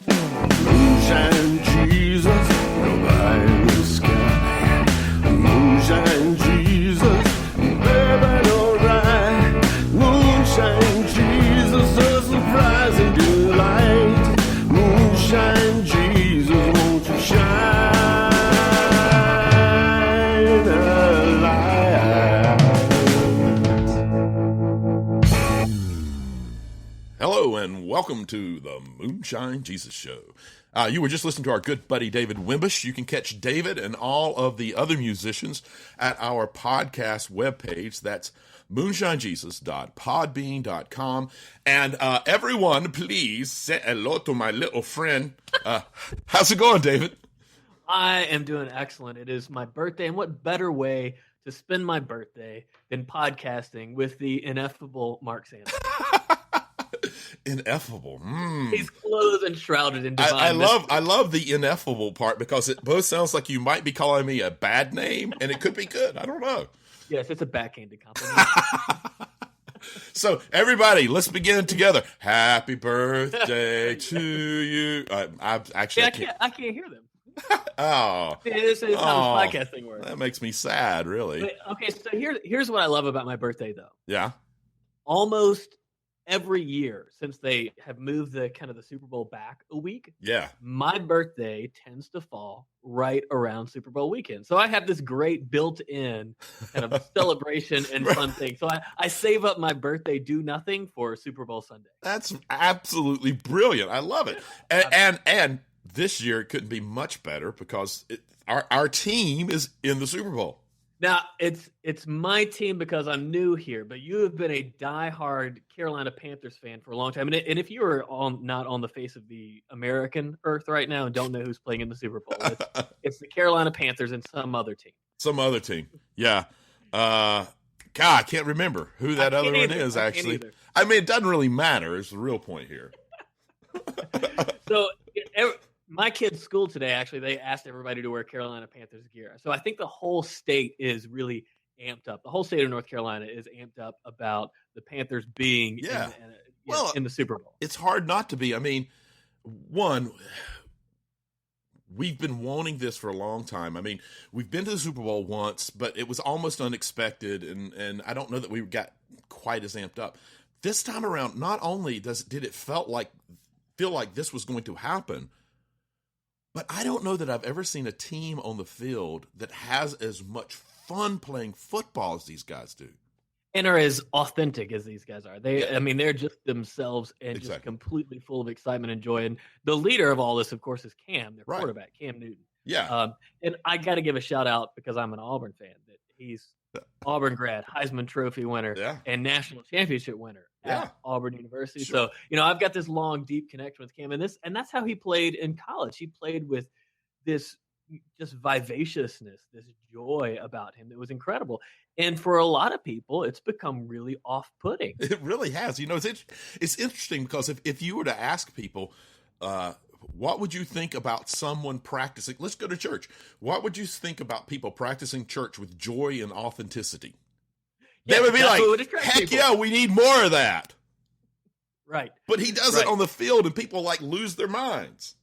Moonshine Jesus, nobody in the sky. Moonshine Jesus, baby, don't ride. Moonshine Jesus, a surprising delight. Moonshine Jesus, won't you shine a light? Hello and welcome to the Moonshine Jesus Show. You were just listening to our good buddy David Wimbush. You can catch David and all of the other musicians at our podcast webpage. That's moonshinejesus.podbean.com. And everyone, please say hello to my little friend. How's it going, David? I am doing excellent. It is my birthday, and what better way to spend my birthday than podcasting with the ineffable Mark Sanders? Ineffable. He's clothed and shrouded in divine mystery. I love the ineffable part because it both sounds like you might be calling me a bad name, and it could be good. I don't know. Yes, it's a backhanded compliment. So, everybody, let's begin together. Happy birthday to you. I can't hear them. Oh, This is how this podcasting works. That makes me sad, really. But, okay, so here's what I love about my birthday, though. Yeah. Almost every year since they have moved the Super Bowl back a week, Yeah. my birthday tends to fall right around Super Bowl weekend. So I have this great built-in kind of celebration and fun thing. So I save up my birthday do nothing for Super Bowl Sunday. That's absolutely brilliant. I love it. And this year it couldn't be much better because our team is in the Super Bowl. Now, it's my team because I'm new here, but you have been a diehard Carolina Panthers fan for a long time. And if you are not on the face of the American earth right now and don't know who's playing in the Super Bowl, it's the Carolina Panthers and some other team. Some other team. Yeah. God, I can't remember who that other one is, actually. I mean, it doesn't really matter. It's the real point here. So my kids' school today, actually, they asked everybody to wear Carolina Panthers gear. So I think the whole state is really amped up. The whole state of North Carolina is amped up about the Panthers being in the Super Bowl. It's hard not to be. I mean, one, we've been wanting this for a long time. I mean, we've been to the Super Bowl once, but it was almost unexpected, and I don't know that we got quite as amped up. This time around, not only did it feel like this was going to happen, but I don't know that I've ever seen a team on the field that has as much fun playing football as these guys do. And are as authentic as these guys are. They're just themselves and just completely full of excitement and joy. And the leader of all this, of course, is Cam, their quarterback, Cam Newton. Yeah. And I got to give a shout out because I'm an Auburn fan that he's Auburn grad, Heisman Trophy winner, and national championship winner at Auburn University. Sure. So, I've got this long, deep connection with Cam, and that's how he played in college. He played with this just vivaciousness, this joy about him that was incredible. And for a lot of people, it's become really off-putting. It really has. It's interesting because if you were to ask people, what would you think about someone practicing? Let's go to church. What would you think about people practicing church with joy and authenticity? They would be like, heck yeah, we need more of that. Right. But he does it on the field and people lose their minds.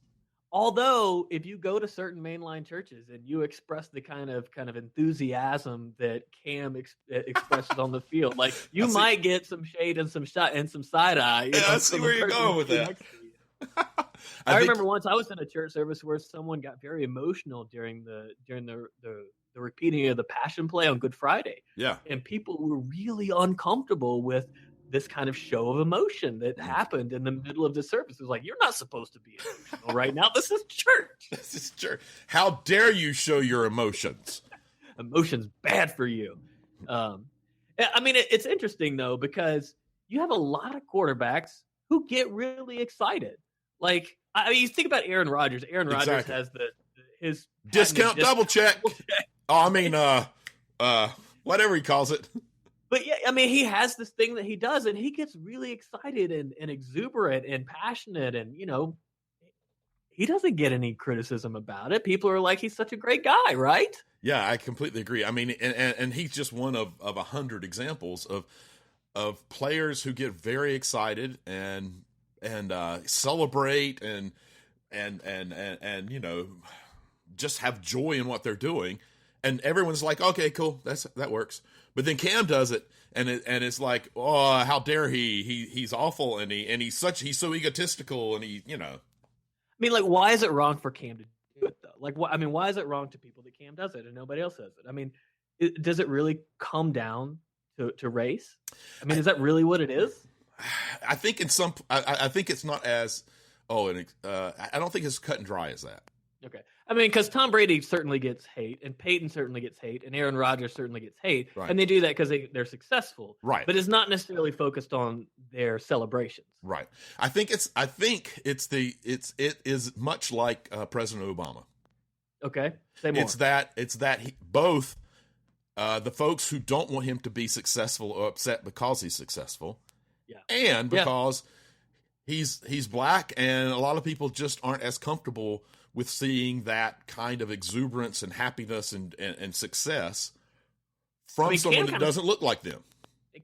Although, if you go to certain mainline churches and you express the kind of enthusiasm that Cam expresses on the field, you might get some shade and some shot and some side eye. I see where you're going with that. I remember once I was in a church service where someone got very emotional during the repeating of the Passion Play on Good Friday. Yeah, and people were really uncomfortable with this kind of show of emotion that happened in the middle of the service. It was like, you're not supposed to be emotional right now. This is church. This is church. How dare you show your emotions? Emotion's bad for you. It's interesting, though, because you have a lot of quarterbacks who get really exciid. You think about Aaron Rodgers. Aaron Rodgers has his discount double check. Whatever he calls it. But yeah, he has this thing that he does, and he gets really excited and exuberant and passionate, and he doesn't get any criticism about it. People are like, he's such a great guy, right? Yeah, I completely agree. And he's just one of 100 examples of players who get very excited and celebrate and and just have joy in what they're doing, and everyone's like, okay, cool, that works. But then Cam does it, and it's like, oh, how dare he's awful, and he's so egotistical, and I mean, like, why is it wrong for Cam to do it though? Like, why is it wrong to people that Cam does it and nobody else does it? I mean, does it really come down to race? I mean, is that really what it is? I think I think it's not as I don't think it's cut and dry as that. Okay. I mean, because Tom Brady certainly gets hate, and Peyton certainly gets hate, and Aaron Rodgers certainly gets hate, Right. and they do that because they're successful. Right. But it's not necessarily focused on their celebrations. Right. I think it is much like President Obama. Okay. Say more. It's that both the folks who don't want him to be successful are upset because he's successful, and because he's black, and a lot of people just aren't as comfortable with seeing that kind of exuberance and happiness and success from someone that doesn't look like them.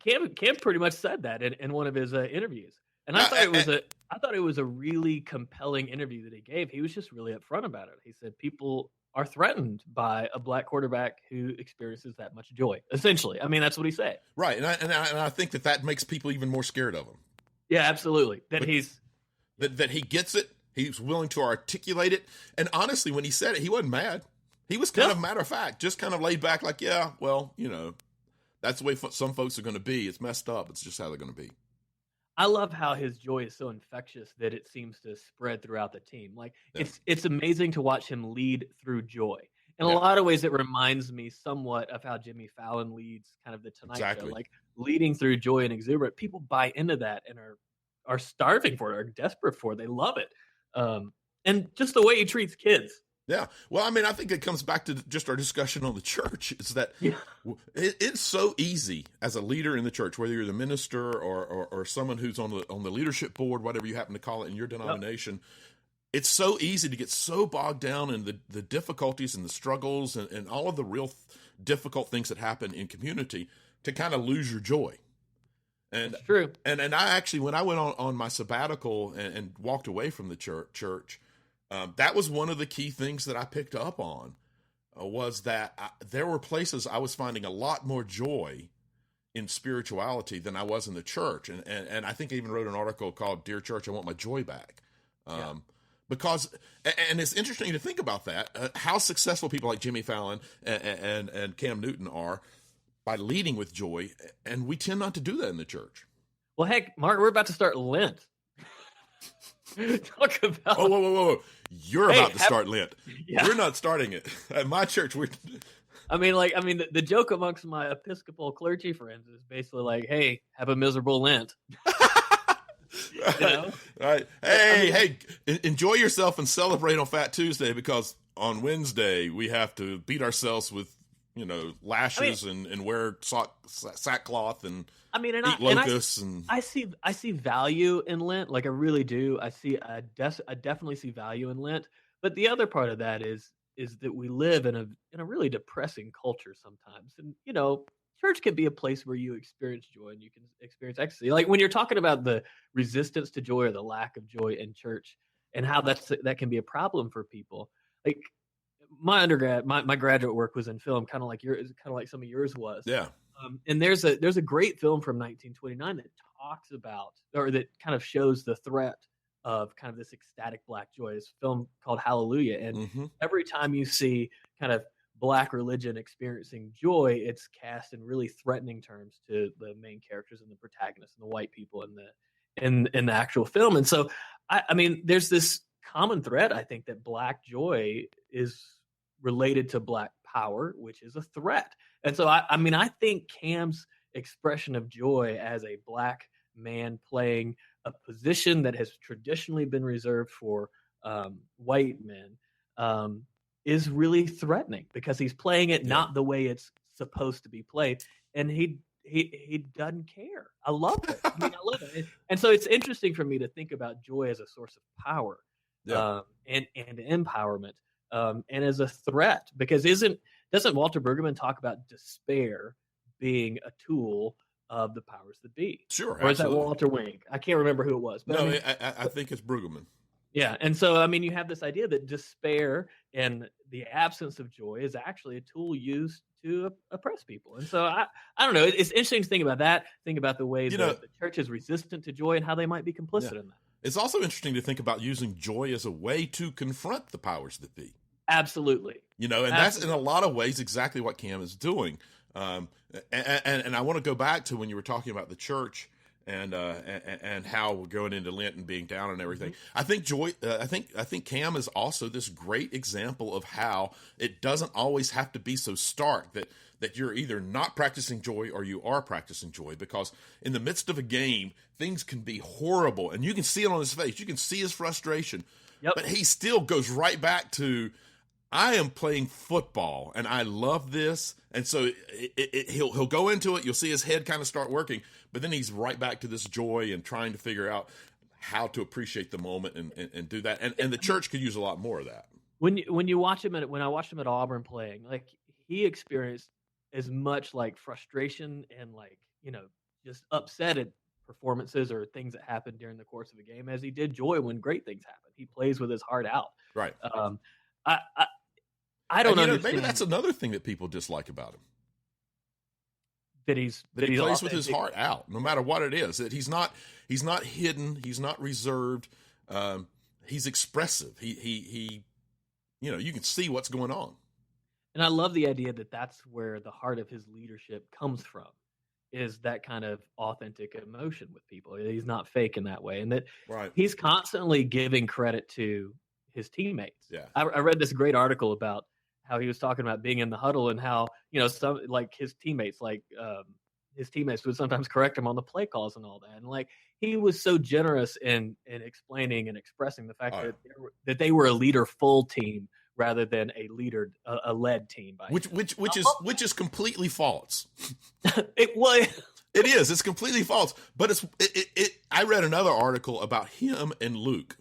Cam pretty much said that in one of his interviews, and I thought it was a really compelling interview that he gave. He was just really upfront about it. He said people are threatened by a black quarterback who experiences that much joy. Essentially, I mean, that's what he said. Right, and I think that makes people even more scared of him. Yeah, absolutely. That he gets it. He's willing to articulate it. And honestly, when he said it, he wasn't mad. He was kind of matter of fact, just kind of laid back like, yeah, well, that's the way some folks are going to be. It's messed up. It's just how they're going to be. I love how his joy is so infectious that it seems to spread throughout the team. Like it's amazing to watch him lead through joy. In a lot of ways, it reminds me somewhat of how Jimmy Fallon leads kind of the Tonight Show, like leading through joy and exuberance. People buy into that and are starving for it, are desperate for it. They love it. And just the way he treats kids. Yeah. Well, I mean, I think it comes back to just our discussion on the church. Is that it's so easy as a leader in the church, whether you're the minister or someone who's on the leadership board, whatever you happen to call it in your denomination. It's so easy to get so bogged down in the difficulties and the struggles and all of the real difficult things that happen in community to kind of lose your joy. And that's true. And I actually, when I went on my sabbatical and walked away from the church, that was one of the key things that I picked up on was that there were places I was finding a lot more joy in spirituality than I was in the church. And I think I even wrote an article called "Dear Church, I Want My Joy Back." Because, and it's interesting to think about that, how successful people like Jimmy Fallon and Cam Newton are by leading with joy, and we tend not to do that in the church. Well, heck, Mark, we're about to start Lent. Talk about whoa! You're about to start Lent. Yeah. We're not starting it at my church. The joke amongst my Episcopal clergy friends is basically like, "Hey, have a miserable Lent." Right. Hey, enjoy yourself and celebrate on Fat Tuesday because on Wednesday we have to beat ourselves with lashes and wear sackcloth and eat locusts. I see value in Lent, like I really do. I definitely see value in Lent. But the other part of that is that we live in a really depressing culture sometimes, and church can be a place where you experience joy and you can experience ecstasy. Like when you're talking about the resistance to joy or the lack of joy in church, and how that can be a problem for people. Like my undergrad, my graduate work was in film, kind of like some of yours was. Yeah. And there's a great film from 1929 that talks about, or that kind of shows the threat of kind of this ecstatic black joy. It's a film called Hallelujah. And every time you see kind of black religion experiencing joy, it's cast in really threatening terms to the main characters and the protagonists and the white people in the actual film. And so, I mean, there's this common thread, I think, that black joy is related to black power, which is a threat. And so, I think Cam's expression of joy as a black man playing a position that has traditionally been reserved for white men is really threatening because he's playing it not the way it's supposed to be played, and he doesn't care. I love it. I love it. And so it's interesting for me to think about joy as a source of power and empowerment and as a threat, because doesn't Walter Brueggemann talk about despair being a tool of the powers that be? Sure. Or is that Walter Wink? I can't remember who it was. But no, I think it's Brueggemann. Yeah. And so, I mean, you have this idea that despair and the absence of joy is actually a tool used to oppress people. And so I don't know. It's interesting to think about that, think about the way You know, the church is resistant to joy and how they might be yeah. complicit in that. It's also interesting to think about using joy as a way to confront the powers that be. Absolutely. You know, and that's in a lot of ways exactly what Cam is doing. And I want to go back to when you were talking about the church and how we're going into Lent and being down and everything. Mm-hmm. I think Cam is also this great example of how it doesn't always have to be so stark that you're either not practicing joy or you are practicing joy, because in the midst of a game, things can be horrible and you can see it on his face. You can see his frustration, but he still goes right back to, I am playing football and I love this. And so he'll go into it. You'll see his head kind of start working, but then he's right back to this joy and trying to figure out how to appreciate the moment and do that. And the church could use a lot more of that. When you watch him when I watched him at Auburn playing, like he experienced as much like frustration and like, just upset at performances or things that happened during the course of a game as he did joy when great things happen. He plays with his heart out. Right. I don't understand. Maybe that's another thing that people dislike about him. That he plays with his heart out, no matter what it is. That he's not hidden. He's not reserved. He's expressive. He you can see what's going on. And I love the idea that that's where the heart of his leadership comes from, is that kind of authentic emotion with people. He's not fake in that way, and that he's constantly giving credit to his teammates. Yeah, I read this great article about how he was talking about being in the huddle and how some like his teammates would sometimes correct him on the play calls and all that, and like he was so generous in explaining and expressing the fact that they were a leader full team rather than a led team by which is completely false. It is. It's completely false. But I read another article about him and Luke.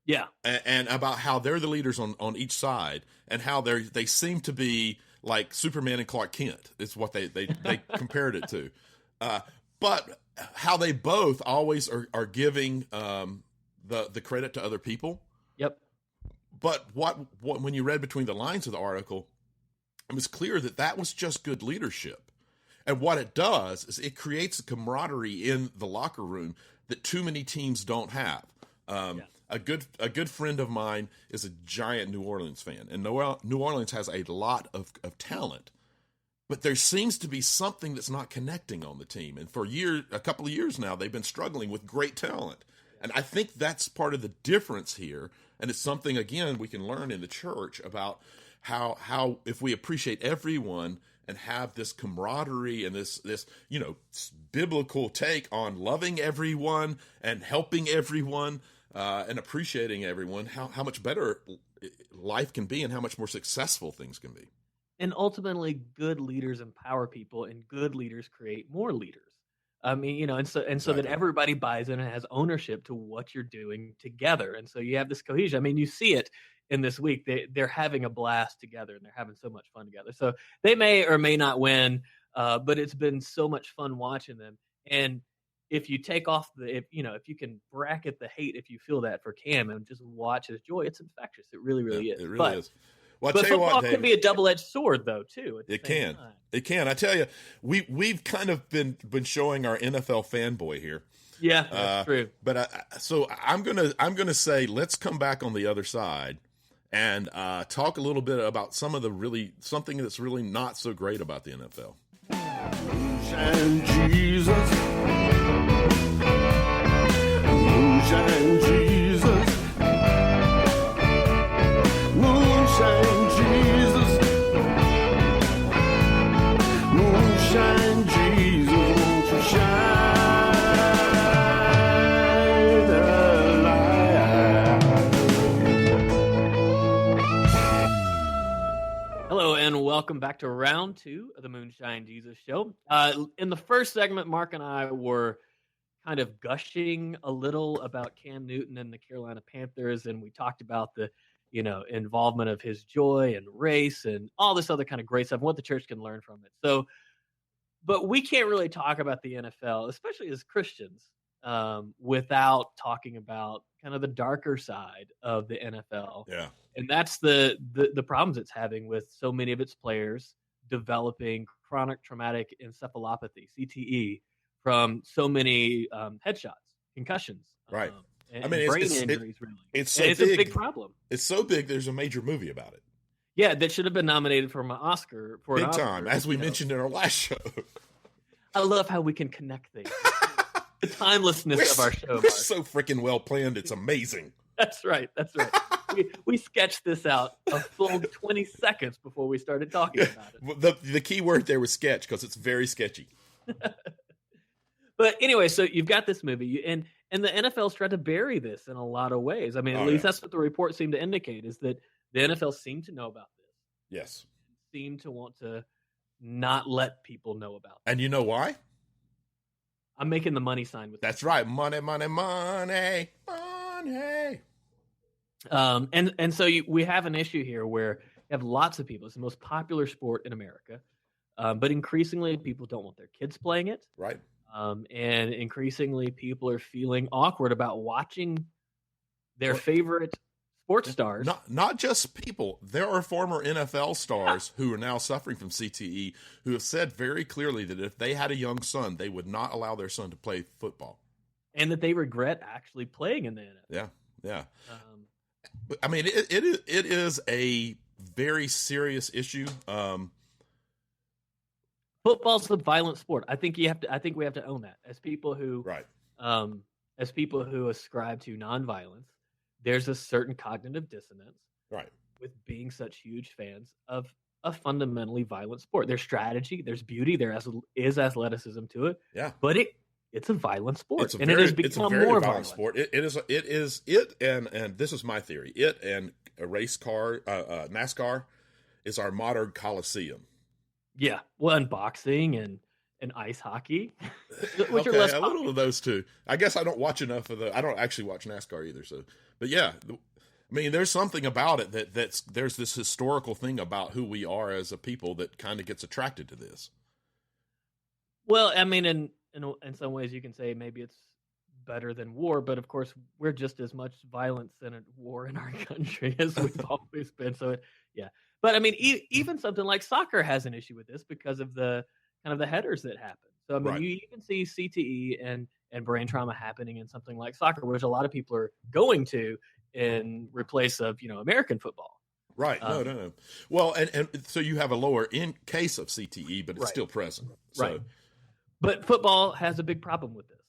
Yeah. And about how they're the leaders on each side, and how they seem to be like Superman and Clark Kent. It's what they compared it to. But how they both always are giving the credit to other people. Yep. But what when you read between the lines of the article, it was clear that was just good leadership. And what it does is it creates a camaraderie in the locker room that too many teams don't have. A good friend of mine is a giant New Orleans fan, and New Orleans has a lot of talent, but there seems to be something that's not connecting on the team. And for a couple of years now, they've been struggling with great talent. And I think that's part of the difference here. And it's something, again, we can learn in the church about how if we appreciate everyone and have this camaraderie and this biblical take on loving everyone and helping everyone and appreciating everyone, how much better life can be and how much more successful things can be. And ultimately, good leaders empower people, and good leaders create more leaders. I mean, and so that everybody buys in and has ownership to what you're doing together. And so you have this cohesion. I mean, you see it in this week. They're having a blast together and they're having so much fun together. So they may or may not win, but it's been so much fun watching them. And if you take off if you can bracket the hate, if you feel that for Cam and just watch his joy, it's infectious. It really, really is. It really is. Well, but football can be a double-edged sword, though, too. It can. It can. I tell you, we've kind of been showing our NFL fanboy here. Yeah, that's true. But so I'm gonna say let's come back on the other side and talk a little bit about something that's really not so great about the NFL. Moonshine Jesus, moonshine Jesus, moonshine Jesus, moonshine Jesus, won't you shine a light? Hello, and welcome back to round 2 of the Moonshine Jesus Show. In the first segment, Mark and I were kind of gushing a little about Cam Newton and the Carolina Panthers, and we talked about the involvement of his joy and race and all this other kind of great stuff and what the church can learn from it. So, but we can't really talk about the NFL, especially as Christians, without talking about kind of the darker side of the NFL. Yeah. And that's the problems it's having with so many of its players developing chronic traumatic encephalopathy, CTE, from so many headshots, concussions, Right. and, I mean, and brain it's injuries. Really, it's so and it's big. a big problem. It's so big. There's a major movie about it. Yeah, that should have been nominated for an Oscar. Big time, as we mentioned in our last show. I love how we can connect things. The timelessness of our show. We're so freaking well planned. It's amazing. That's right. That's right. we sketched this out a full 20 seconds before we started talking about it. The key word there was sketch, because it's very sketchy. But anyway, so you've got this movie, and the NFL's tried to bury this in a lot of ways. I mean, at least that's what the report seemed to indicate, is that the NFL seemed to know about this. Yes. Seemed to want to not let people know about it. And you know why? I'm making the money sign with That's right. Money, money, money, money. And so we have an issue here where you have lots of people. It's the most popular sport in America, but increasingly people don't want their kids playing it. Right. And increasingly people are feeling awkward about watching their favorite sports stars. Not just people. There are former NFL stars who are now suffering from CTE who have said very clearly that if they had a young son, they would not allow their son to play football. And that they regret actually playing in the NFL. Yeah, yeah. But, I mean, it is a very serious issue. Football's a violent sport. I think we have to own that as people who ascribe to nonviolence. There's a certain cognitive dissonance, right, with being such huge fans of a fundamentally violent sport. There's strategy, there's beauty, there is athleticism to it. Yeah, but it's a violent sport, and it has become more violent sport. It is, and this is my theory. It and a race car, NASCAR, is our modern Coliseum. Yeah, well, and boxing and ice hockey, which okay, are less a little of those too. I guess I don't watch enough of I don't actually watch NASCAR either. So, but yeah, I mean, there's something about it there's this historical thing about who we are as a people that kind of gets attracted to this. Well, I mean, in some ways, you can say maybe it's better than war, but of course, we're just as much violence in a war in our country as we've always been. So, yeah. But I mean, even something like soccer has an issue with this because of the kind of the headers that happen. So I mean, you even see CTE and brain trauma happening in something like soccer, which a lot of people are going to in replace of American football. Right. No. Well, and so you have a lower in case of CTE, but it's still present. So. Right. But football has a big problem with this,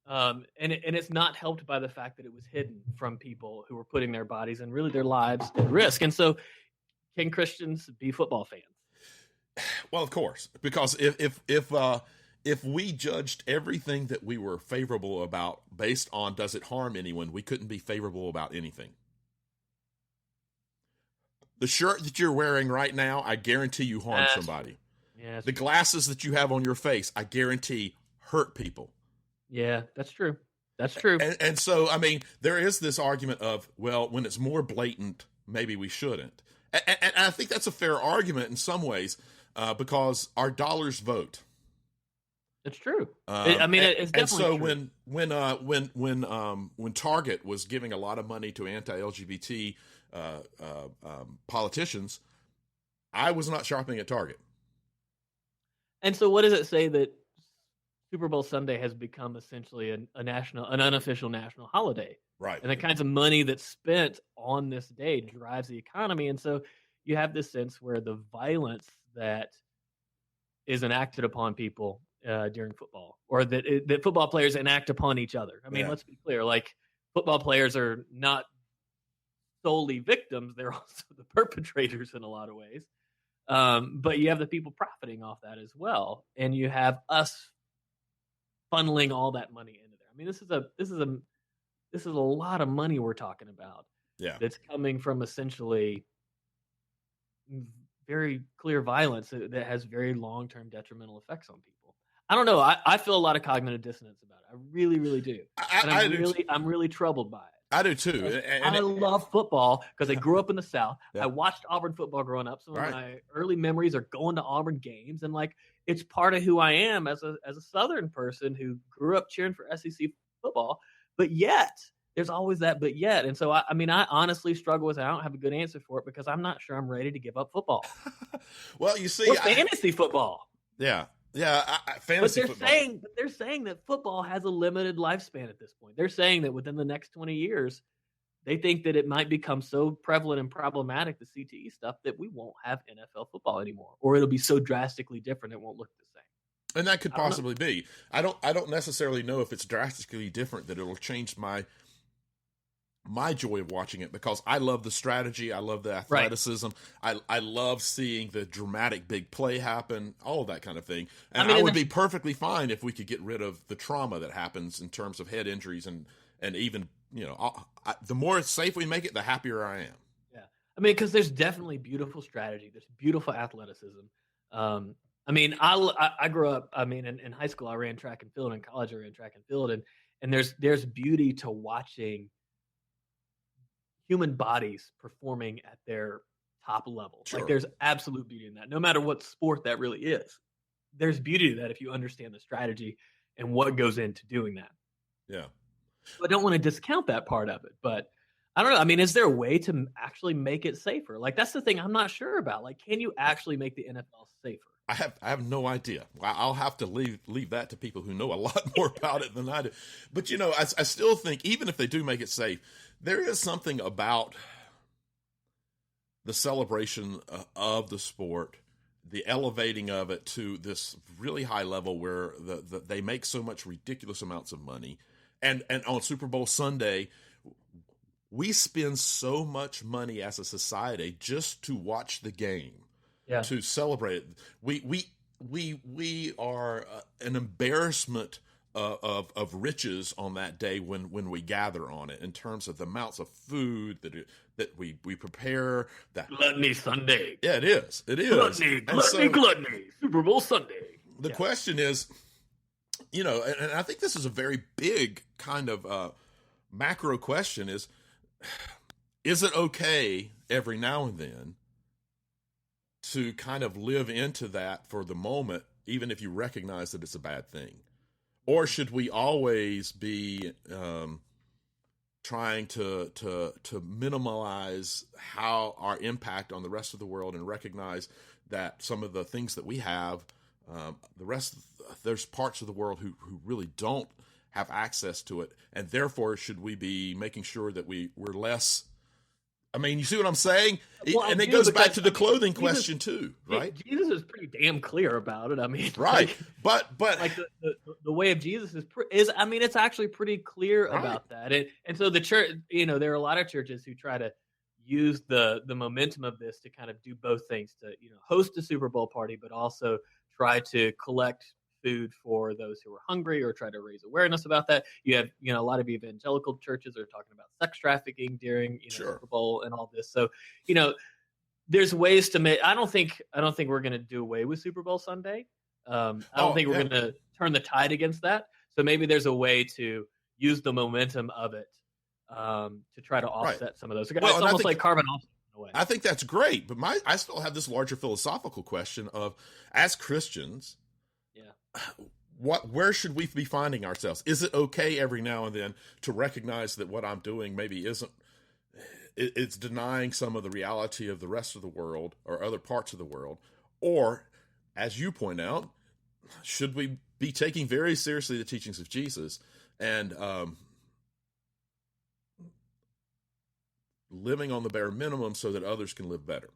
and it's not helped by the fact that it was hidden from people who were putting their bodies and really their lives at risk. And so, can Christians be football fans? Well, of course, because if we judged everything that we were favorable about based on does it harm anyone, we couldn't be favorable about anything. The shirt that you're wearing right now, I guarantee you harm somebody. Yeah, the glasses that you have on your face, I guarantee hurt people. Yeah, that's true. That's true. And so, I mean, there is this argument of, well, when it's more blatant, maybe we shouldn't. And I think that's a fair argument in some ways because our dollars vote. It's true. I mean, it's definitely and so true. when Target was giving a lot of money to anti-LGBT politicians, I was not shopping at Target. And so, what does it say that Super Bowl Sunday has become essentially an unofficial national holiday? Right. And the kinds of money that's spent on this day drives the economy. And so you have this sense where the violence that is enacted upon people during football, or that football players enact upon each other. I mean, let's be clear, like football players are not solely victims. They're also the perpetrators in a lot of ways. But you have the people profiting off that as well. And you have us funneling all that money into there. I mean, this is a lot of money we're talking about. Yeah. That's coming from essentially very clear violence that has very long-term detrimental effects on people. I don't know. I feel a lot of cognitive dissonance about it. I really, really do. I'm really troubled by it. I do too. And I love football because I grew up in the South. Yeah. I watched Auburn football growing up. Some of my early memories are going to Auburn games, and like it's part of who I am as a Southern person who grew up cheering for SEC football. But yet, there's always that but yet. And so, I mean, I honestly struggle with it. I don't have a good answer for it because I'm not sure I'm ready to give up football Well, you see, or fantasy football. yeah, But fantasy football. they're saying that football has a limited lifespan at this point. They're saying that within the next 20 years, they think that it might become so prevalent and problematic, the CTE stuff, that we won't have NFL football anymore, or it'll be so drastically different it won't look the same. And that could possibly be. I don't necessarily know if it's drastically different that it'll change my joy of watching it, because I love the strategy, I love the athleticism, I love seeing the dramatic big play happen, all of that kind of thing. And I would be perfectly fine if we could get rid of the trauma that happens in terms of head injuries and even, the more safe we make it, the happier I am. Yeah, I mean, because there's definitely beautiful strategy, there's beautiful athleticism. I mean, I grew up. I mean, in high school, I ran track and field. In college, I ran track and field, and there's beauty to watching human bodies performing at their top level. Sure. Like, there's absolute beauty in that. No matter what sport that really is, there's beauty to that if you understand the strategy and what goes into doing that. Yeah. So I don't want to discount that part of it, but I don't know. I mean, is there a way to actually make it safer? Like, that's the thing I'm not sure about. Like, can you actually make the NFL safer? I have no idea. I'll have to leave that to people who know a lot more about it than I do. But, I still think even if they do make it safe, there is something about the celebration of the sport, the elevating of it to this really high level where they make so much ridiculous amounts of money. And on Super Bowl Sunday, we spend so much money as a society just to watch the game. Yeah. To celebrate it. We are an embarrassment of riches on that day when we gather on it, in terms of the amounts of food that we prepare. That Gluttony Sunday. Yeah, it is. Gluttony. Super Bowl Sunday. The question is, and I think this is a very big kind of macro question: is it okay every now and then to kind of live into that for the moment, even if you recognize that it's a bad thing? Or should we always be trying to minimize how our impact on the rest of the world, and recognize that some of the things that we have, there's parts of the world who really don't have access to it, and therefore should we be making sure that we're less. I mean, you see what I'm saying? Well, and it goes back to the clothing question too, right? Jesus is pretty damn clear about it. I mean, right. But like the way of Jesus is I mean, it's actually pretty clear about that. And so the church, there are a lot of churches who try to use the momentum of this to kind of do both things, to, host a Super Bowl party, but also try to collect food for those who are hungry, or try to raise awareness about that. You have, a lot of evangelical churches are talking about sex trafficking during, Super Bowl and all this. So, there's ways to make. I don't think we're going to do away with Super Bowl Sunday. I don't think we're going to turn the tide against that. So maybe there's a way to use the momentum of it to try to offset some of those. It's almost like carbon offset in a way. I think that's great, but I still have this larger philosophical question of, as Christians, where should we be finding ourselves? Is it okay every now and then to recognize that what I'm doing maybe it's denying some of the reality of the rest of the world or other parts of the world? Or, as you point out, should we be taking very seriously the teachings of Jesus and living on the bare minimum so that others can live better?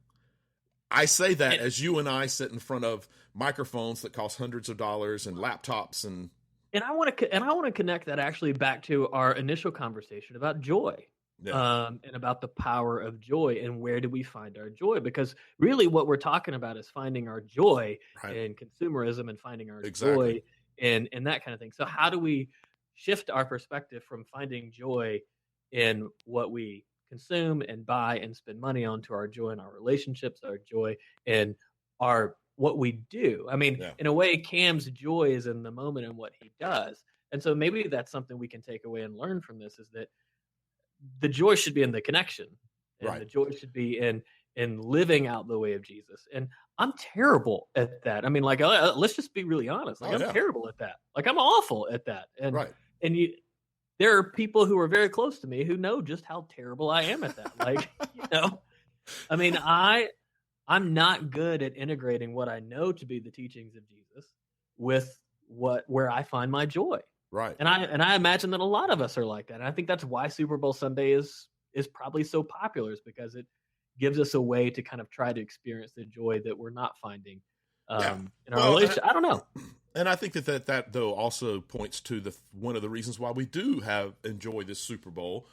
I say that as you and I sit in front of microphones that cost hundreds of dollars and laptops and I want to connect that actually back to our initial conversation about joy. And about the power of joy, and where do we find our joy? Because really what we're talking about is finding our joy in consumerism, and finding our joy in that kind of thing. So how do we shift our perspective from finding joy in what we consume and buy and spend money on, to our joy in our relationships, our joy in what we do? I mean, in a way, Cam's joy is in the moment and what he does. And so maybe that's something we can take away and learn from this, is that the joy should be in the connection, and the joy should be in living out the way of Jesus. And I'm terrible at that. I mean, like, let's just be really honest. Like, I'm terrible at that. Like, I'm awful at that. And there are people who are very close to me who know just how terrible I am at that. Like, I mean, I'm not good at integrating what I know to be the teachings of Jesus with where I find my joy. Right. And I imagine that a lot of us are like that. And I think that's why Super Bowl Sunday is probably so popular, is because it gives us a way to kind of try to experience the joy that we're not finding in our relationship. I don't know. And I think that though also points to one of the reasons why we do enjoy this Super Bowl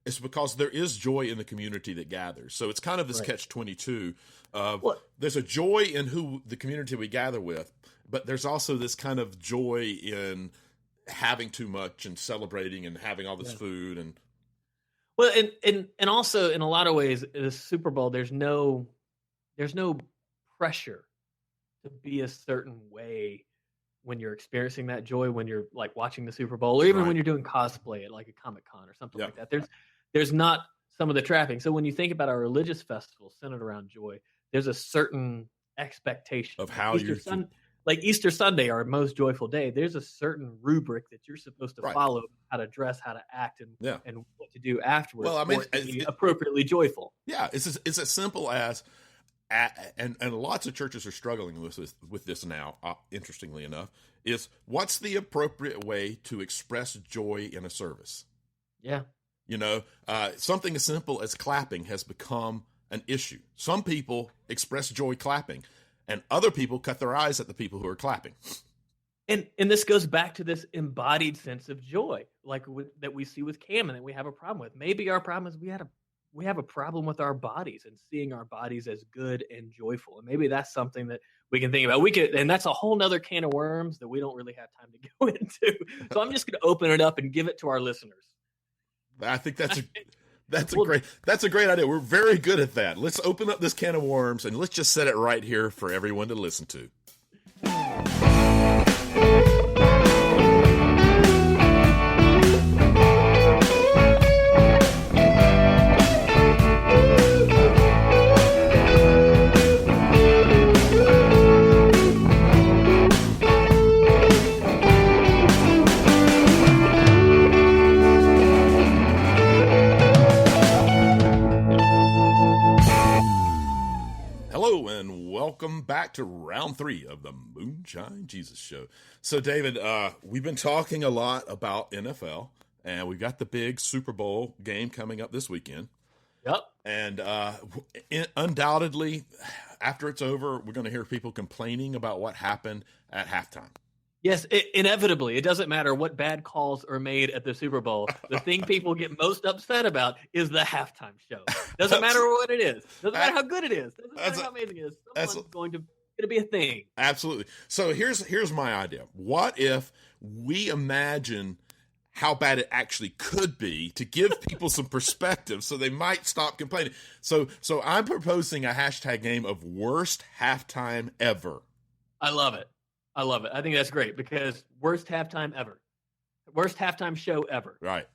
is because there is joy in the community that gathers. So it's kind of this catch-22 of there's a joy in who the community we gather with, but there's also this kind of joy in having too much and celebrating and having all this food and. Well, and also in a lot of ways, the Super Bowl, there's no pressure to be a certain way when you're experiencing that joy, when you're like watching the Super Bowl, or even when you're doing cosplay at like a Comic-Con or something like that. There's not some of the trappings. So when you think about our religious festivals centered around joy, there's a certain expectation of how like Easter Sunday, our most joyful day. There's a certain rubric that you're supposed to follow, how to dress, how to act, and what to do afterwards. Well, I mean, to be appropriately joyful. Yeah, it's as simple as. And lots of churches are struggling with this now, interestingly enough, is what's the appropriate way to express joy in a service? Yeah. Something as simple as clapping has become an issue. Some people express joy clapping, and other people cut their eyes at the people who are clapping. And this goes back to this embodied sense of joy, like that we see with Cam and that we have a problem with. Maybe our problem is we have a problem with our bodies and seeing our bodies as good and joyful. And maybe that's something that we can think about. And that's a whole nother can of worms that we don't really have time to go into. So I'm just going to open it up and give it to our listeners. I think that's a great idea. We're very good at that. Let's open up this can of worms and let's just set it right here for everyone to listen to. Welcome back to round 3 of the Moonshine Jesus Show. So, David, we've been talking a lot about NFL, and we've got the big Super Bowl game coming up this weekend. Yep. And undoubtedly, after it's over, we're going to hear people complaining about what happened at halftime. Yes, inevitably. It doesn't matter what bad calls are made at the Super Bowl. The thing people get most upset about is the halftime show. Doesn't matter what it is. Doesn't matter how good it is. Doesn't matter how amazing it is. Someone's going to be a thing. Absolutely. So here's my idea. What if we imagine how bad it actually could be to give people some perspective so they might stop complaining? So I'm proposing a hashtag game of worst halftime ever. I love it. I think that's great because worst halftime ever. Worst halftime show ever. Right.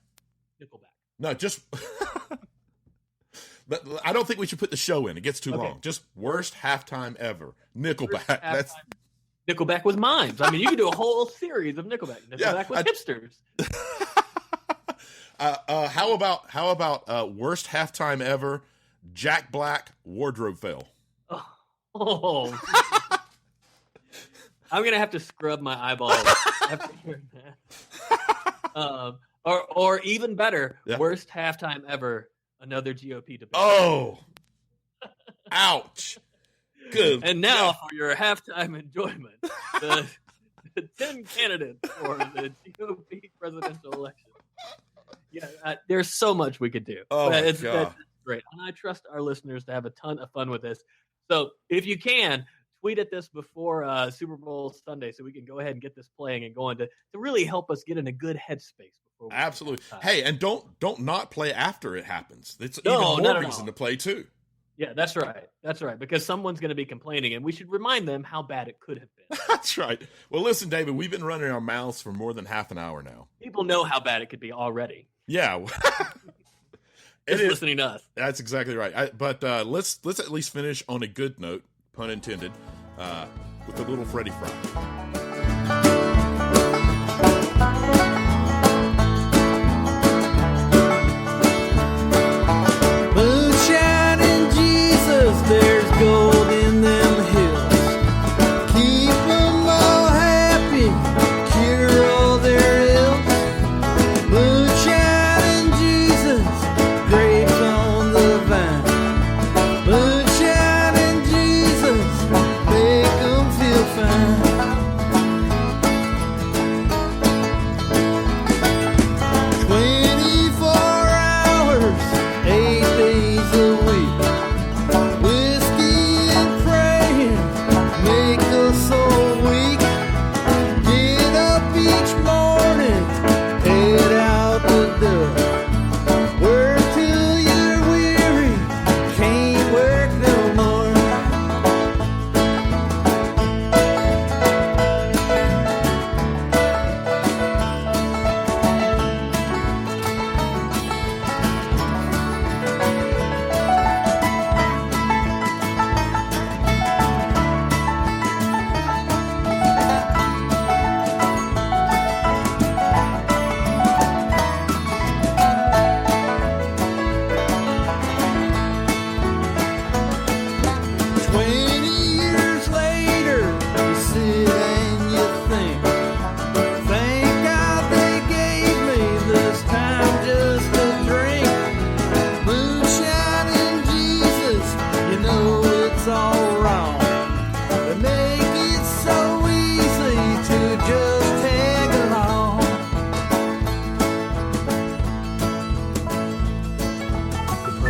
Nickelback. No, just but I don't think we should put the show in. It gets too long. Just worst halftime ever. Nickelback. Nickelback with mimes. I mean, you could do a whole series of Nickelback. Nickelback with hipsters. How about worst halftime ever? Jack Black wardrobe fail. Oh. I'm gonna have to scrub my eyeballs after hearing that. Or even better, worst halftime ever. Another GOP debate. Oh, ouch! Good. And now for your halftime enjoyment, the 10 candidates for the GOP presidential election. Yeah, there's so much we could do. Oh, my God. That's great, and I trust our listeners to have a ton of fun with this. So if you can. Tweet at this before Super Bowl Sunday so we can go ahead and get this playing and going to really help us get in a good headspace. Absolutely. Hey, and don't not play after it happens. It's even more reason to play too. Yeah, that's right. That's right. Because someone's going to be complaining and we should remind them how bad it could have been. That's right. Well, listen, David, we've been running our mouths for more than half an hour now. People know how bad it could be already. Yeah. Just listening to us. That's exactly right. But let's at least finish on a good note. Pun intended, with a little Freddie Fry.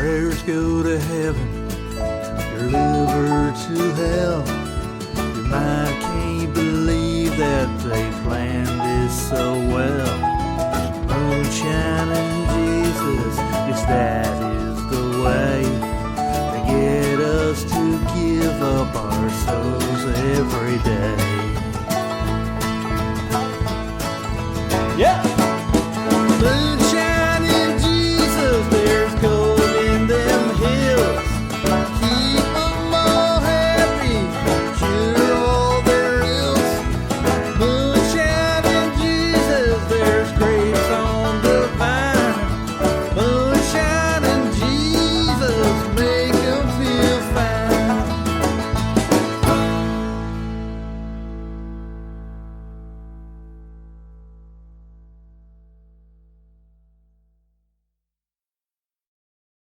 prayers go to heaven, your liver to hell. Your mind can't believe that they planned this so well. Moonshine and Jesus, yes, that is the way. They get us to give up our souls every day. Yeah!